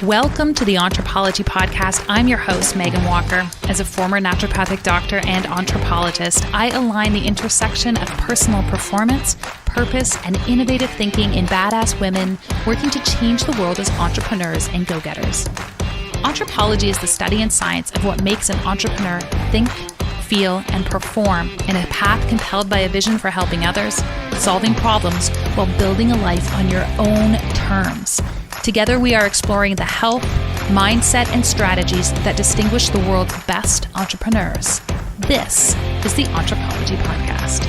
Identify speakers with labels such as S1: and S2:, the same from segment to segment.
S1: Welcome to the Entrepology Podcast. I'm your host, Megan Walker. As a former naturopathic doctor and anthropologist, I align the intersection of personal performance, purpose, and innovative thinking in badass women working to change the world as entrepreneurs and go-getters. Anthropology is the study and science of what makes an entrepreneur think, feel, and perform in a path compelled by a vision for helping others, solving problems, while building a life on your own terms. Together, we are exploring the health, mindset, and strategies that distinguish the world's best entrepreneurs. This is the Entrepology Podcast.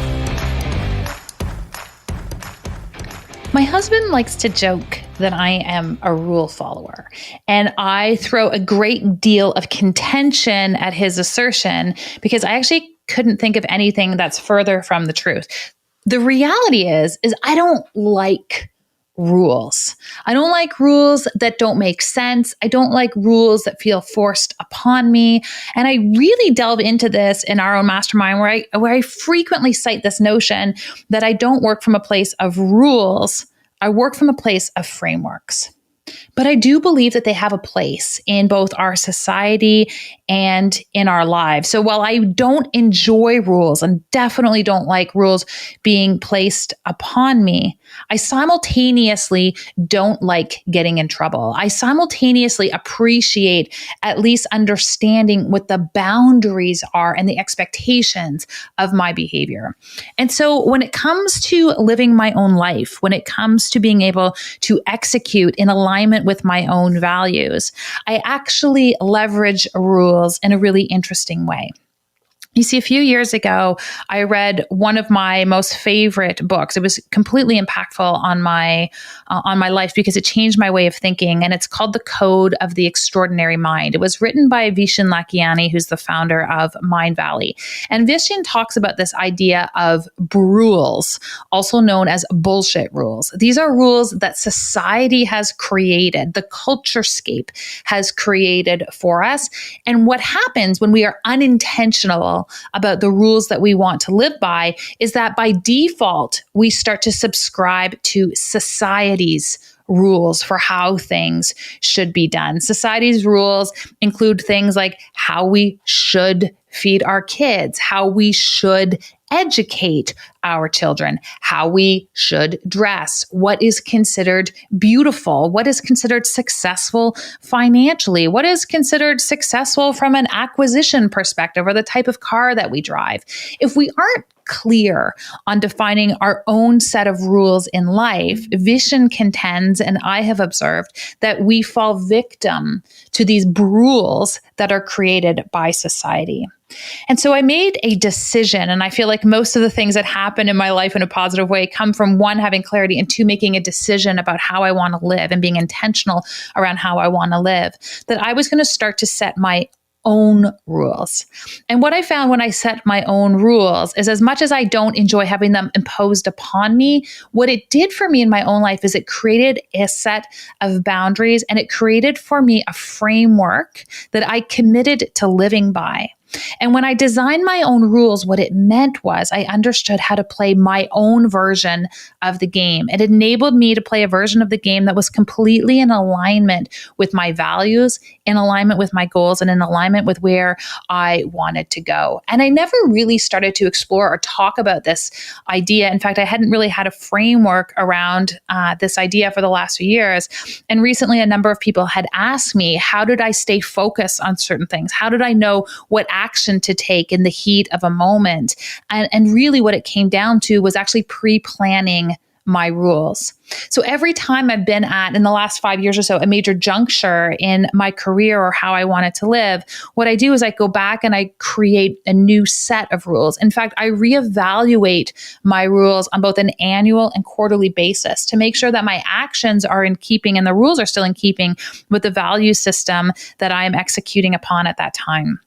S1: My husband likes to joke that I am a rule follower, and I throw a great deal of contention at his assertion because I actually couldn't think of anything that's further from the truth. The reality is I don't like rules. I don't like rules that don't make sense. I don't like rules that feel forced upon me. And I really delve into this in our own mastermind where I frequently cite this notion that I don't work from a place of rules. I work from a place of frameworks. But I do believe that they have a place in both our society and in our lives. So while I don't enjoy rules and definitely don't like rules being placed upon me, I simultaneously don't like getting in trouble. I simultaneously appreciate at least understanding what the boundaries are and the expectations of my behavior. And so when it comes to living my own life, when it comes to being able to execute in alignment with my own values, I actually leverage rules in a really interesting way. You see, a few years ago, I read one of my most favorite books. It was completely impactful on my life because it changed my way of thinking, and it's called The Code of the Extraordinary Mind. It was written by Vishen Lakhiani, who's the founder of Mindvalley. And Vishen talks about this idea of brules, also known as bullshit rules. These are rules that society has created, the culturescape has created for us. And what happens when we are unintentional about the rules that we want to live by is that by default, we start to subscribe to society's rules for how things should be done. Society's rules include things like how we should feed our kids, how we should educate our children, how we should dress, what is considered beautiful, what is considered successful financially, what is considered successful from an acquisition perspective, or the type of car that we drive. If we aren't clear on defining our own set of rules in life, Vishen contends, and I have observed, that we fall victim to these brules that are created by society. And so I made a decision, and I feel like most of the things that happen in my life in a positive way come from one, having clarity, and two, making a decision about how I want to live and being intentional around how I want to live, that I was going to start to set my own rules. And what I found when I set my own rules is, as much as I don't enjoy having them imposed upon me, what it did for me in my own life is it created a set of boundaries, and it created for me a framework that I committed to living by. And when I designed my own rules, what it meant was I understood how to play my own version of the game. It enabled me to play a version of the game that was completely in alignment with my values, in alignment with my goals, and in alignment with where I wanted to go. And I never really started to explore or talk about this idea. In fact, I hadn't really had a framework around this idea for the last few years. And recently, a number of people had asked me, how did I stay focused on certain things? How did I know what action to take in the heat of a moment? And really what it came down to was actually pre-planning my rules. So every time I've been at, in the last 5 years or so, a major juncture in my career or how I wanted to live, what I do is I go back and I create a new set of rules. In fact, I reevaluate my rules on both an annual and quarterly basis to make sure that my actions are in keeping and the rules are still in keeping with the value system that I am executing upon at that time.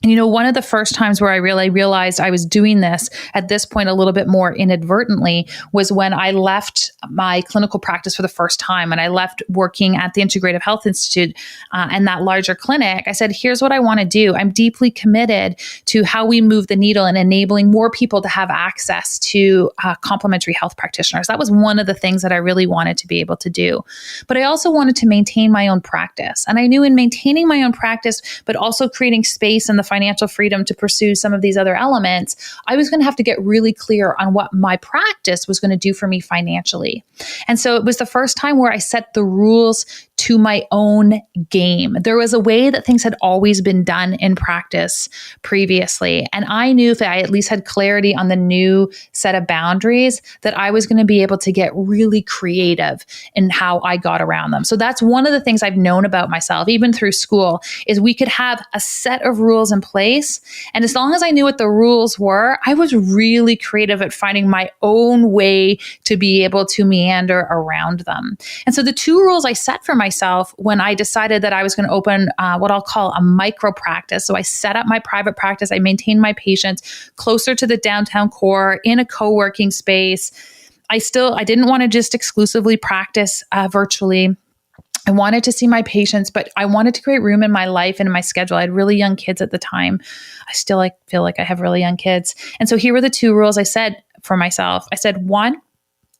S1: And one of the first times where I really realized I was doing this at this point a little bit more inadvertently was when I left my clinical practice for the first time, and I left working at the Integrative Health Institute and that larger clinic. I said, here's what I want to do. I'm deeply committed to how we move the needle and enabling more people to have access to complementary health practitioners. That was one of the things that I really wanted to be able to do. But I also wanted to maintain my own practice. And I knew in maintaining my own practice, but also creating space and the financial freedom to pursue some of these other elements, I was going to have to get really clear on what my practice was going to do for me financially. And so it was the first time where I set the rules to my own game. There was a way that things had always been done in practice previously. And I knew if I at least had clarity on the new set of boundaries, that I was going to be able to get really creative in how I got around them. So that's one of the things I've known about myself, even through school, is we could have a set of rules in place. And as long as I knew what the rules were, I was really creative at finding my own way to be able to meander around them. And so the two rules I set for myself when I decided that I was going to open what I'll call a micro practice. So I set up my private practice. I maintained my patients closer to the downtown core in a co-working space. I didn't want to just exclusively practice virtually. I wanted to see my patients, but I wanted to create room in my life and in my schedule. I had really young kids at the time. I still feel like I have really young kids. And so here were the two rules I said for myself. I said, one,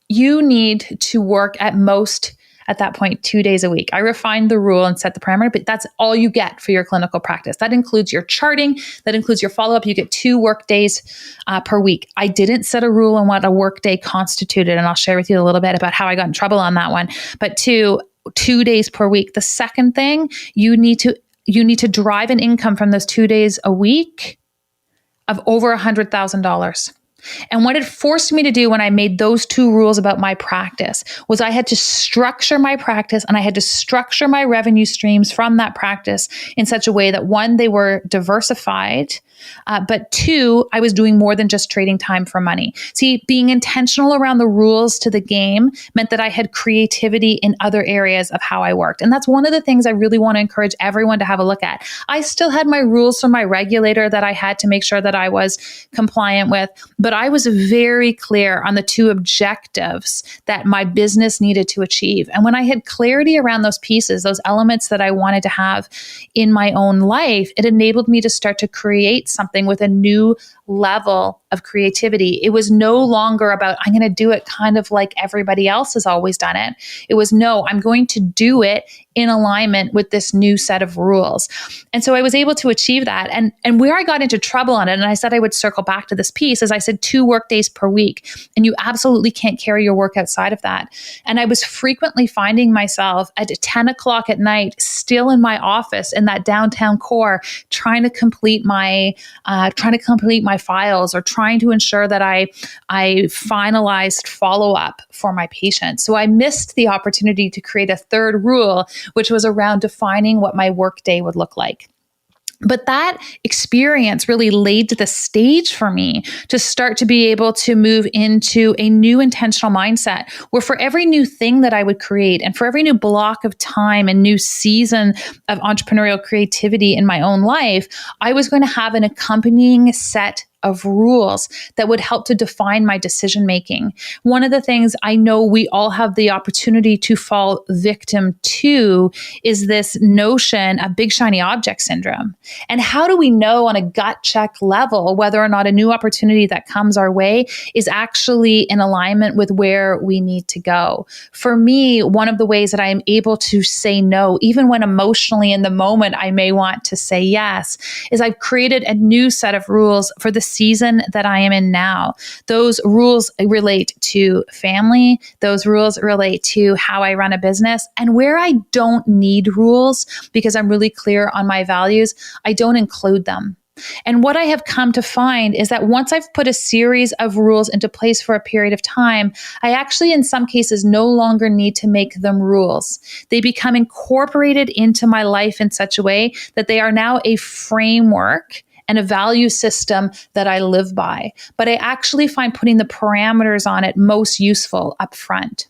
S1: you need to work at most, at that point, 2 days a week. I refined the rule and set the parameter, but that's all you get for your clinical practice. That includes your charting, that includes your follow-up. You get 2 work days per week. I didn't set a rule on what a work day constituted, and I'll share with you a little bit about how I got in trouble on that one. But 2 days per week. The second thing, you need to drive an income from those 2 days a week of over $100,000. And what it forced me to do when I made those 2 rules about my practice was I had to structure my practice, and I had to structure my revenue streams from that practice in such a way that, one, they were diversified, but 2, I was doing more than just trading time for money. See, being intentional around the rules to the game meant that I had creativity in other areas of how I worked. And that's one of the things I really want to encourage everyone to have a look at. I still had my rules from my regulator that I had to make sure that I was compliant with, but I was very clear on the 2 objectives that my business needed to achieve. And when I had clarity around those pieces, those elements that I wanted to have in my own life, it enabled me to start to create something with a new level of creativity. It was no longer about, I'm going to do it kind of like everybody else has always done it. It was, no, I'm going to do it in alignment with this new set of rules. And so I was able to achieve that. And where I got into trouble on it, and I said I would circle back to this piece, is I said 2 work days per week, and you absolutely can't carry your work outside of that. And I was frequently finding myself at 10 o'clock at night, still in my office in that downtown core, trying to complete my files, or trying to ensure that I finalized follow-up for my patients. So I missed the opportunity to create a third rule, which was around defining what my workday would look like. But that experience really laid the stage for me to start to be able to move into a new intentional mindset, where for every new thing that I would create, and for every new block of time and new season of entrepreneurial creativity in my own life, I was going to have an accompanying set of rules that would help to define my decision making. One of the things I know we all have the opportunity to fall victim to is this notion of big shiny object syndrome. And how do we know on a gut check level whether or not a new opportunity that comes our way is actually in alignment with where we need to go? For me, one of the ways that I am able to say no, even when emotionally in the moment I may want to say yes, is I've created a new set of rules for the season that I am in now. Those rules relate to family. Those rules relate to how I run a business. And where I don't need rules, because I'm really clear on my values, I don't include them. And what I have come to find is that once I've put a series of rules into place for a period of time, I actually, in some cases, no longer need to make them rules. They become incorporated into my life in such a way that they are now a framework and a value system that I live by. But I actually find putting the parameters on it most useful up front.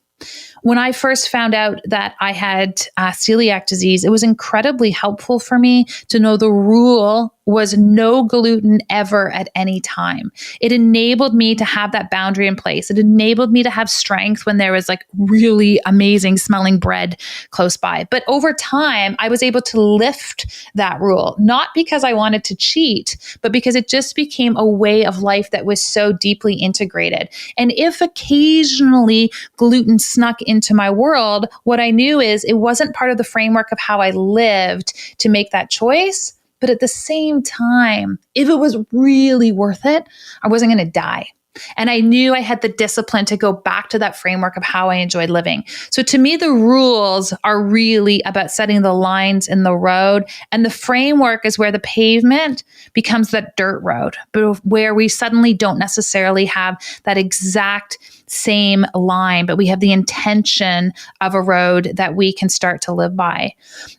S1: When I first found out that I had celiac disease, it was incredibly helpful for me to know the rule was no gluten ever at any time. It enabled me to have that boundary in place. It enabled me to have strength when there was like really amazing smelling bread close by. But over time, I was able to lift that rule, not because I wanted to cheat, but because it just became a way of life that was so deeply integrated. And if occasionally gluten snuck into my world, what I knew is it wasn't part of the framework of how I lived to make that choice. But at the same time, if it was really worth it, I wasn't going to die. And I knew I had the discipline to go back to that framework of how I enjoyed living. So to me, the rules are really about setting the lines in the road. And the framework is where the pavement becomes that dirt road, but where we suddenly don't necessarily have that exact same line, but we have the intention of a road that we can start to live by.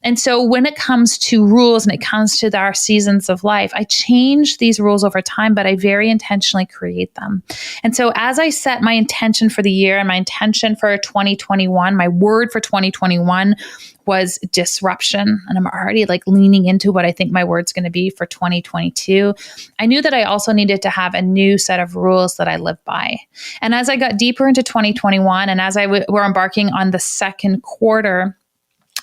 S1: And so when it comes to rules and it comes to our seasons of life, I change these rules over time, but I very intentionally create them. And so as I set my intention for the year and my intention for 2021, my word for 2021 was disruption. And I'm already like leaning into what I think my word's going to be for 2022. I knew that I also needed to have a new set of rules that I live by. And as I got deeper into 2021 and as we're embarking on the second quarter,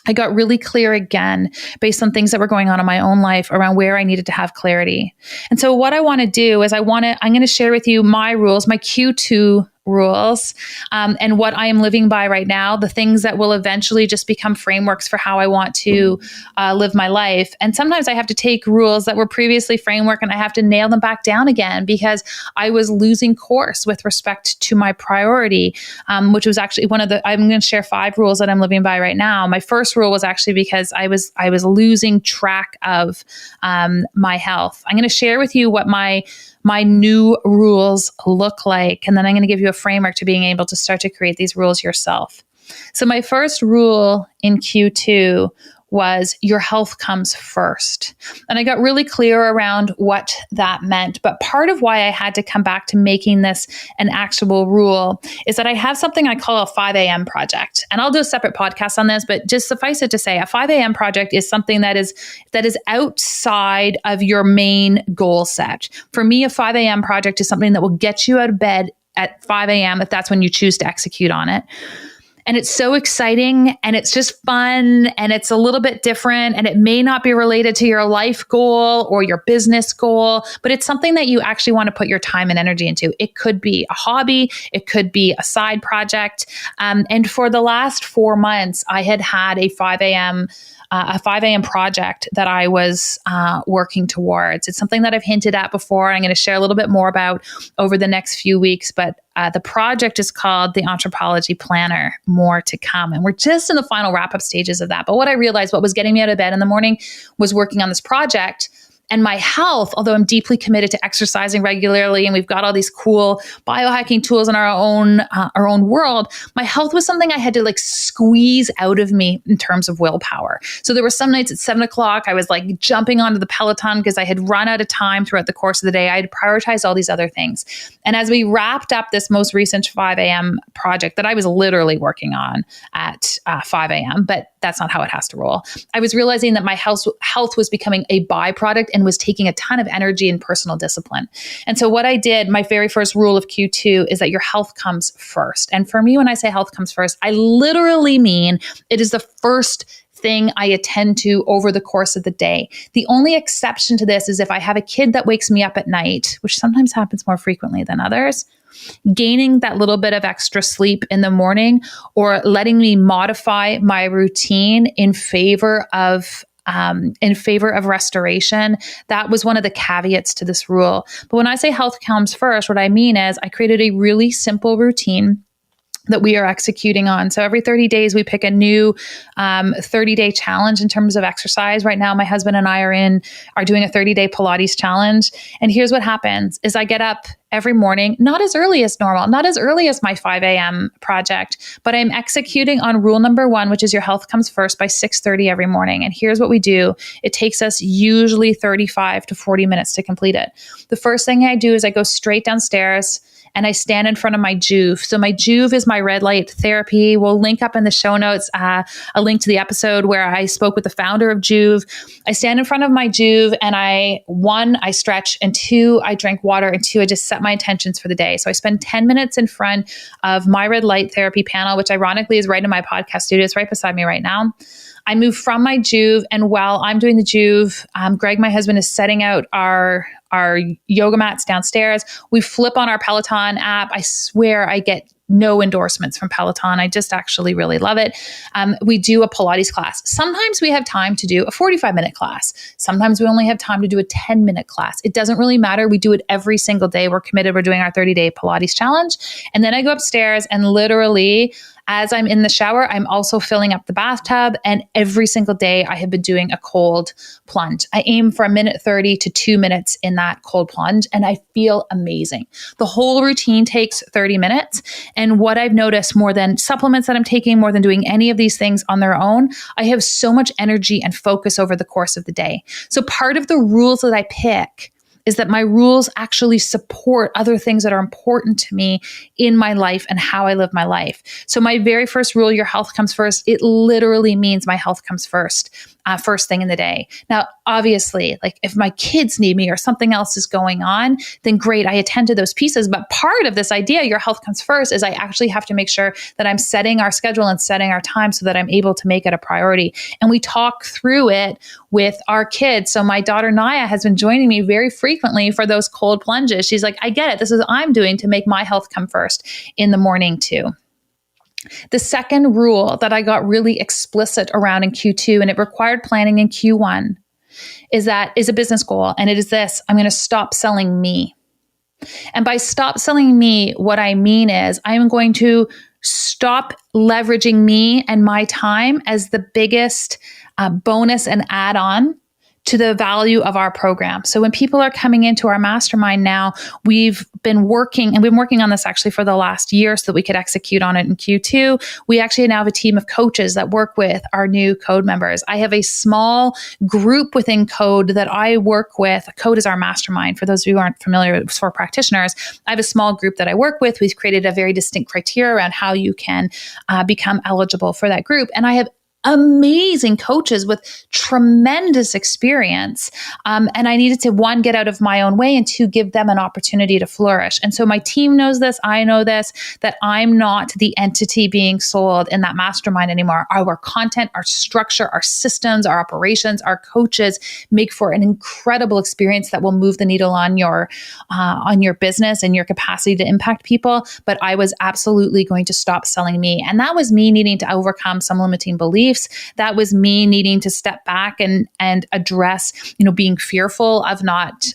S1: I got really clear again based on things that were going on in my own life around where I needed to have clarity. And so what I want to do is I'm going to share with you my rules, my Q2 rules, and what I am living by right now, the things that will eventually just become frameworks for how I want to live my life. And sometimes I have to take rules that were previously framework and I have to nail them back down again because I was losing course with respect to my priority, which was actually I'm going to share 5 rules that I'm living by right now. My first rule was actually because I was losing track of my health. I'm going to share with you what my new rules look like. And then I'm going to give you a framework to being able to start to create these rules yourself. So my first rule in Q2 was your health comes first. And I got really clear around what that meant. But part of why I had to come back to making this an actual rule is that I have something I call a 5 a.m. project. And I'll do a separate podcast on this, but just suffice it to say, a 5 a.m. project is something that is outside of your main goal set. For me, a 5 a.m. project is something that will get you out of bed at 5 a.m. if that's when you choose to execute on it. And it's so exciting and it's just fun and it's a little bit different and it may not be related to your life goal or your business goal, but it's something that you actually want to put your time and energy into. It could be a hobby. It could be a side project. And for the last 4 months, I had a 5 a.m. project that I was working towards. It's something that I've hinted at before. I'm going to share a little bit more about over the next few weeks, but the project is called the Entrepology Planner, more to come. And we're just in the final wrap-up stages of that. But what I realized, what was getting me out of bed in the morning was working on this project. And my health, although I'm deeply committed to exercising regularly, and we've got all these cool biohacking tools in our own world, my health was something I had to like squeeze out of me in terms of willpower. So there were some nights at 7 o'clock, I was like jumping onto the Peloton because I had run out of time throughout the course of the day. I had prioritized all these other things. And as we wrapped up this most recent 5 a.m. project that I was literally working on at 5 a.m., but that's not how it has to roll. I was realizing that my health was becoming a byproduct and was taking a ton of energy and personal discipline. And so what I did, my very first rule of Q2 is that your health comes first. And for me, when I say health comes first, I literally mean it is the first thing I attend to over the course of the day. The only exception to this is if I have a kid that wakes me up at night, which sometimes happens more frequently than others, gaining that little bit of extra sleep in the morning or letting me modify my routine in favor of restoration. That was one of the caveats to this rule. But when I say health comes first, what I mean is I created a really simple routine that we are executing on. So every 30 days, we pick a new 30-day challenge in terms of exercise. Right now, my husband and I are doing a 30-day Pilates challenge. And here's what happens is I get up every morning, not as early as normal, not as early as my 5 a.m. project, but I'm executing on rule number 1, which is your health comes first, by 6:30 every morning. And here's what we do. It takes us usually 35 to 40 minutes to complete it. The first thing I do is I go straight downstairs and I stand in front of my Juve. So my Juve is my red light therapy. We'll link up in the show notes a link to the episode where I spoke with the founder of Juve. I stand in front of my Juve and I stretch, and 2, I drink water, and 2, I just set my intentions for the day. So I spend 10 minutes in front of my red light therapy panel, which ironically is right in my podcast studio. It's right beside me right now. I move from my Juve, and while I'm doing the Juve, Greg, my husband, is setting out our yoga mats downstairs. We flip on our Peloton app. I swear I get no endorsements from Peloton. I just actually really love it. We do a Pilates class. Sometimes we have time to do a 45-minute class. Sometimes we only have time to do a 10-minute class. It doesn't really matter. We do it every single day. We're committed. We're doing our 30-day Pilates challenge. And then I go upstairs and literally, as I'm in the shower, I'm also filling up the bathtub. And every single day I have been doing a cold plunge. I aim for 1:30 to 2 minutes in that cold plunge, and I feel amazing. The whole routine takes 30 minutes. And what I've noticed, more than supplements that I'm taking, more than doing any of these things on their own, I have so much energy and focus over the course of the day. So part of the rules that I pick is that my rules actually support other things that are important to me in my life and how I live my life. So my very first rule, your health comes first, it literally means my health comes first thing in the day. Now, obviously, like if my kids need me or something else is going on, then great, I attend to those pieces. But part of this idea, your health comes first, is I actually have to make sure that I'm setting our schedule and setting our time so that I'm able to make it a priority. And we talk through it with our kids. So my daughter Naya has been joining me very frequently for those cold plunges. She's like, I get it. This is what I'm doing to make my health come first in the morning too. The second rule that I got really explicit around in Q2, and it required planning in Q1, is a business goal. And it is this: I'm going to stop selling me. And by stop selling me, what I mean is I'm going to stop leveraging me and my time as the biggest bonus and add-on to the value of our program. So when people are coming into our mastermind now, we've been working on this actually for the last year so that we could execute on it in Q2. We actually now have a team of coaches that work with our new Code members. I have a small group within Code that I work with. Code is our mastermind. For those of you who aren't familiar with, for practitioners, I have a small group that I work with. We've created a very distinct criteria around how you can become eligible for that group. And I have amazing coaches with tremendous experience. And I needed to, 1, get out of my own way, and 2, give them an opportunity to flourish. And so my team knows this, I know this, that I'm not the entity being sold in that mastermind anymore. Our content, our structure, our systems, our operations, our coaches make for an incredible experience that will move the needle on your business and your capacity to impact people. But I was absolutely going to stop selling me. And that was me needing to overcome some limiting beliefs. That was me needing to step back and address, being fearful of not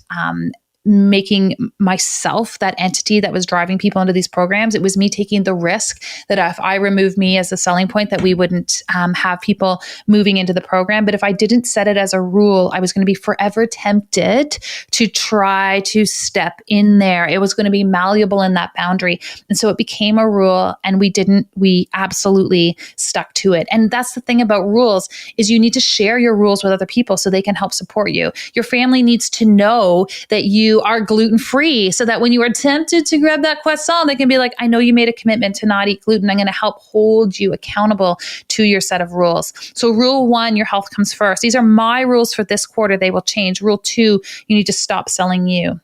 S1: making myself that entity that was driving people into these programs. It was me taking the risk that if I removed me as a selling point, that we wouldn't have people moving into the program. But if I didn't set it as a rule, I was going to be forever tempted to try to step in there. It was going to be malleable in that boundary. And so it became a rule, and we absolutely stuck to it. And that's the thing about rules, is you need to share your rules with other people so they can help support you. Your family needs to know that you are gluten-free, so that when you are tempted to grab that croissant, they can be like, I know you made a commitment to not eat gluten. I'm going to help hold you accountable to your set of rules. So rule 1, your health comes first. These are my rules for this quarter. They will change. Rule 2, you need to stop selling you.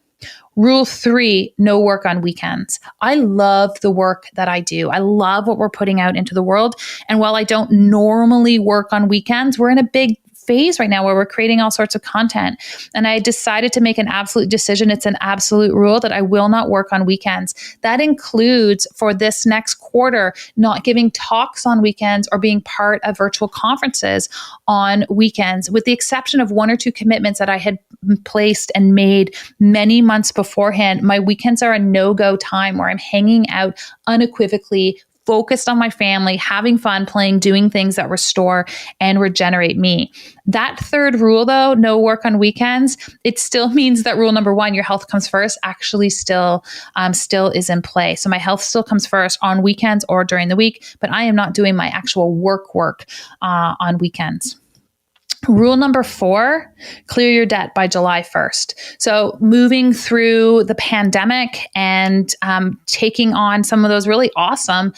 S1: Rule 3, no work on weekends. I love the work that I do. I love what we're putting out into the world. And while I don't normally work on weekends, we're in a big phase right now where we're creating all sorts of content. And I decided to make an absolute decision. It's an absolute rule that I will not work on weekends. That includes, for this next quarter, not giving talks on weekends or being part of virtual conferences on weekends, with the exception of 1 or 2 commitments that I had placed and made many months beforehand. My weekends are a no-go time where I'm hanging out unequivocally, focused on my family, having fun, playing, doing things that restore and regenerate me. That third rule, though, no work on weekends, it still means that rule number 1, your health comes first, actually still is in play. So my health still comes first on weekends or during the week, but I am not doing my actual work on weekends. Rule number 4, clear your debt by July 1st. So moving through the pandemic and taking on some of those really awesome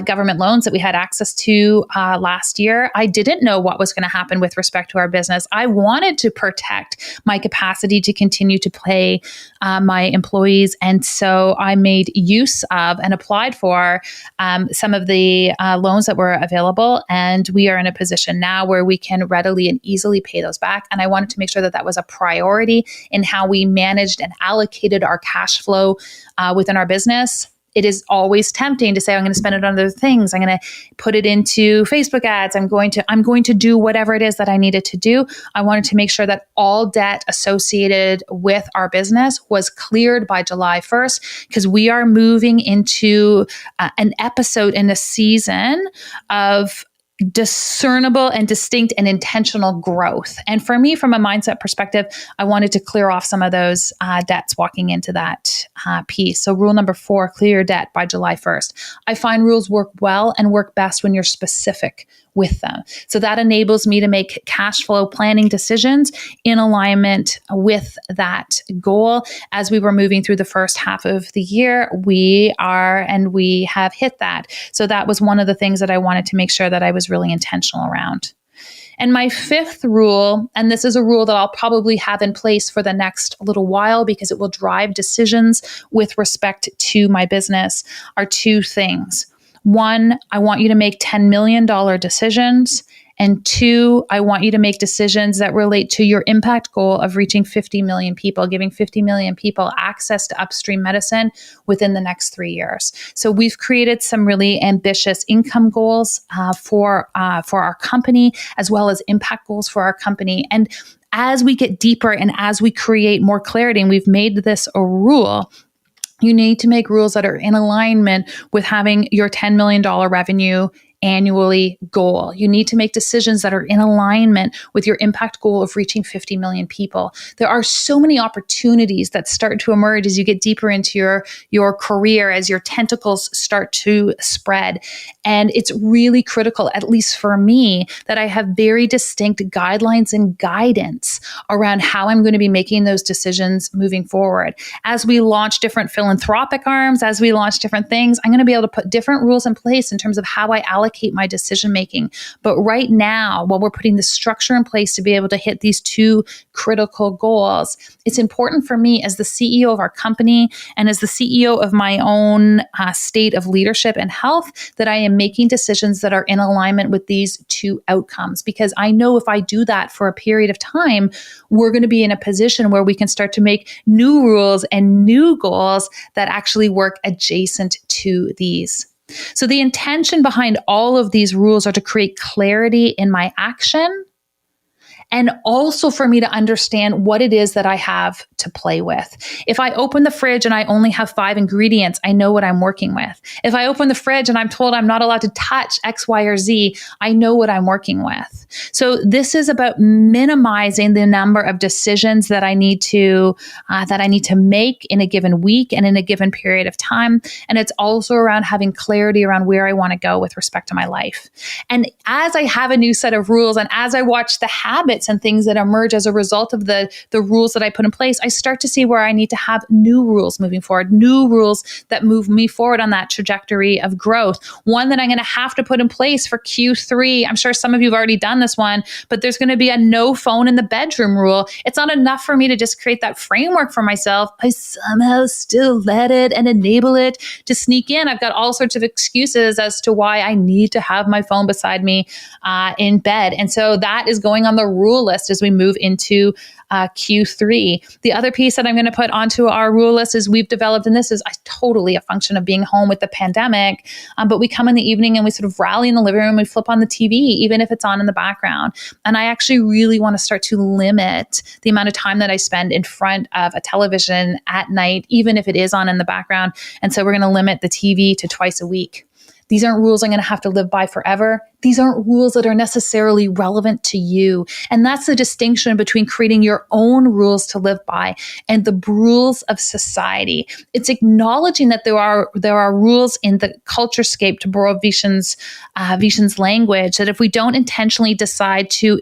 S1: government loans that we had access to last year, I didn't know what was going to happen with respect to our business. I wanted to protect my capacity to continue to pay my employees. And so I made use of and applied for some of the loans that were available. And we are in a position now where we can readily and easily pay those back. And I wanted to make sure that that was a priority in how we managed and allocated our cash flow within our business. It is always tempting to say, I'm going to spend it on other things. I'm going to put it into Facebook ads. I'm going to do whatever it is that I needed to do. I wanted to make sure that all debt associated with our business was cleared by July 1st, because we are moving into an episode in a season of discernible and distinct and intentional growth. And for me, from a mindset perspective, I wanted to clear off some of those debts walking into that piece. So rule number 4, clear your debt by July 1st. I find rules work well and work best when you're specific with them. So that enables me to make cash flow planning decisions in alignment with that goal. As we were moving through the first half of the year, we have hit that. So that was one of the things that I wanted to make sure that I was really intentional around. And my 5th rule, and this is a rule that I'll probably have in place for the next little while because it will drive decisions with respect to my business, are 2 things. 1, I want you to make $10 million decisions. And 2, I want you to make decisions that relate to your impact goal of reaching 50 million people, giving 50 million people access to upstream medicine within the next 3 years. So we've created some really ambitious income goals for our company, as well as impact goals for our company. And as we get deeper and as we create more clarity, and we've made this a rule, you need to make rules that are in alignment with having your $10 million revenue annually goal. You need to make decisions that are in alignment with your impact goal of reaching 50 million people. There are so many opportunities that start to emerge as you get deeper into your career, as your tentacles start to spread. And it's really critical, at least for me, that I have very distinct guidelines and guidance around how I'm going to be making those decisions moving forward. As we launch different philanthropic arms, as we launch different things, I'm going to be able to put different rules in place in terms of how I allocate my decision making. But right now, while we're putting the structure in place to be able to hit these 2 critical goals, it's important for me as the CEO of our company and as the CEO of my own state of leadership and health that I am making decisions that are in alignment with these 2 outcomes. Because I know if I do that for a period of time, we're going to be in a position where we can start to make new rules and new goals that actually work adjacent to these. So the intention behind all of these rules are to create clarity in my action, and also for me to understand what it is that I have to play with. If I open the fridge and I only have 5 ingredients, I know what I'm working with. If I open the fridge and I'm told I'm not allowed to touch X, Y, or Z, I know what I'm working with. So this is about minimizing the number of decisions that I need to make in a given week and in a given period of time. And it's also around having clarity around where I want to go with respect to my life. And as I have a new set of rules, and as I watch the habits and things that emerge as a result of the rules that I put in place, I start to see where I need to have new rules moving forward, new rules that move me forward on that trajectory of growth. One that I'm going to have to put in place for Q3. I'm sure some of you have already done this one, but there's going to be a no phone in the bedroom rule. It's not enough for me to just create that framework for myself. I somehow still let it and enable it to sneak in. I've got all sorts of excuses as to why I need to have my phone beside me in bed. And so that is going on the rule list as we move into Q3. The other piece that I'm going to put onto our rule list is we've developed, and this is totally a function of being home with the pandemic, but we come in the evening and we sort of rally in the living room, we flip on the TV, even if it's on in the background. And I actually really want to start to limit the amount of time that I spend in front of a television at night, even if it is on in the background. And so we're going to limit the TV to twice a week. These aren't rules I'm going to have to live by forever. These aren't rules that are necessarily relevant to you. And that's the distinction between creating your own rules to live by and the brules of society. It's acknowledging that there are rules in the culturescape, to borrow Vishen's language, that if we don't intentionally decide to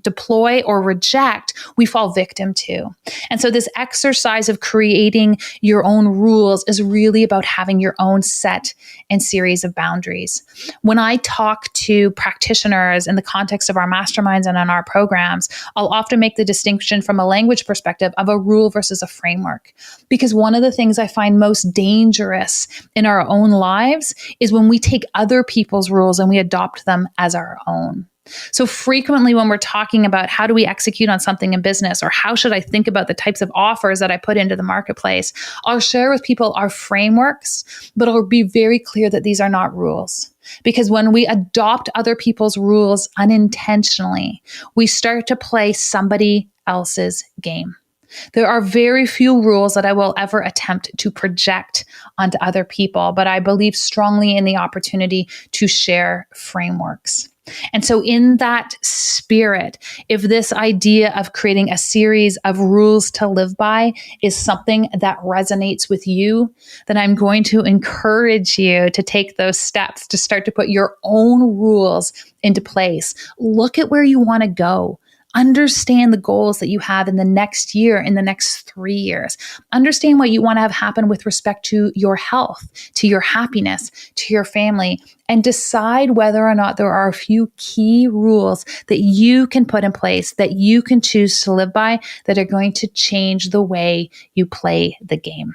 S1: deploy or reject, we fall victim to. And so this exercise of creating your own rules is really about having your own set and series of boundaries. When I talk to practitioners in the context of our masterminds and in our programs, I'll often make the distinction from a language perspective of a rule versus a framework. Because one of the things I find most dangerous in our own lives is when we take other people's rules and we adopt them as our own. So frequently when we're talking about how do we execute on something in business, or how should I think about the types of offers that I put into the marketplace, I'll share with people our frameworks, but I'll be very clear that these are not rules. Because when we adopt other people's rules unintentionally, we start to play somebody else's game. There are very few rules that I will ever attempt to project onto other people, but I believe strongly in the opportunity to share frameworks. And so in that spirit, if this idea of creating a series of rules to live by is something that resonates with you, then I'm going to encourage you to take those steps to start to put your own rules into place. Look at where you want to go. Understand the goals that you have in the next year, in the next 3 years. Understand what you want to have happen with respect to your health, to your happiness, to your family, and decide whether or not there are a few key rules that you can put in place, that you can choose to live by, that are going to change the way you play the game.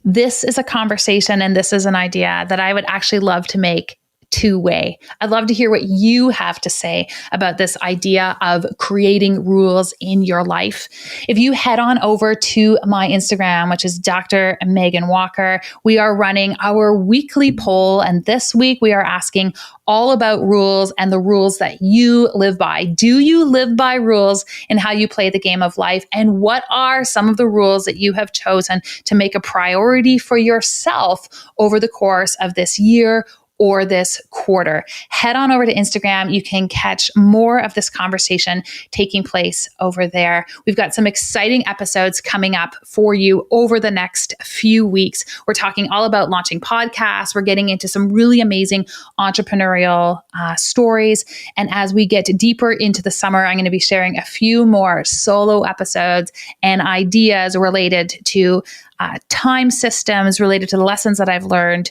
S1: This is a conversation and this is an idea that I would actually love to make two-way. I'd love to hear what you have to say about this idea of creating rules in your life. If you head on over to my Instagram, which is Dr. Megan Walker, we are running our weekly poll. And this week we are asking all about rules and the rules that you live by. Do you live by rules in how you play the game of life? And what are some of the rules that you have chosen to make a priority for yourself over the course of this year or this quarter? Head on over to Instagram. You can catch more of this conversation taking place over there. We've got some exciting episodes coming up for you over the next few weeks. We're talking all about launching podcasts. We're getting into some really amazing entrepreneurial stories. And as we get deeper into the summer, I'm going to be sharing a few more solo episodes and ideas related to time systems, related to the lessons that I've learned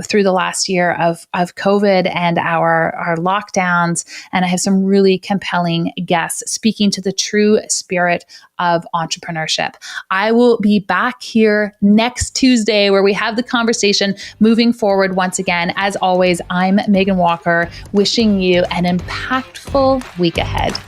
S1: through the last year of COVID and our lockdowns. And I have some really compelling guests speaking to the true spirit of entrepreneurship. I will be back here next Tuesday where we have the conversation moving forward once again. As always, I'm Megan Walker, wishing you an impactful week ahead.